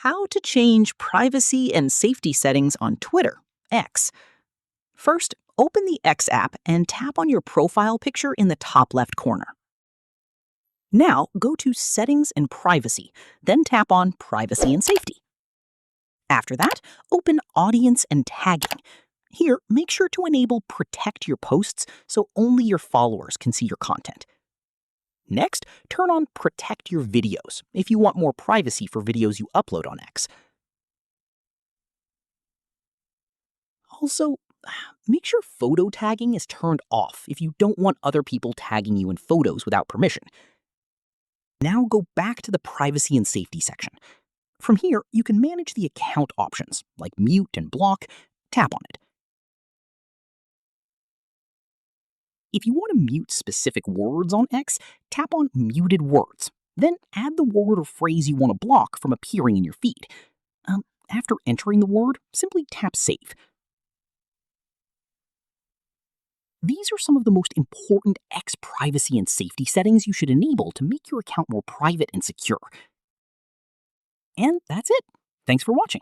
How to change privacy and safety settings on Twitter, X. First, open the X app and tap on your profile picture in the top left corner. Now, go to Settings and Privacy, then tap on Privacy and Safety. After that, open Audience and Tagging. Here, make sure to enable Protect Your Posts so only your followers can see your content. Next, turn on Protect Your Videos if you want more privacy for videos you upload on X. Also, make sure photo tagging is turned off if you don't want other people tagging you in photos without permission. Now go back to the Privacy and Safety section. From here, you can manage the account options, like mute and block. Tap on it. If you want to mute specific words on X, tap on Muted Words. Then add the word or phrase you want to block from appearing in your feed. After entering the word, simply tap Save. These are some of the most important X privacy and safety settings you should enable to make your account more private and secure. And that's it. Thanks for watching.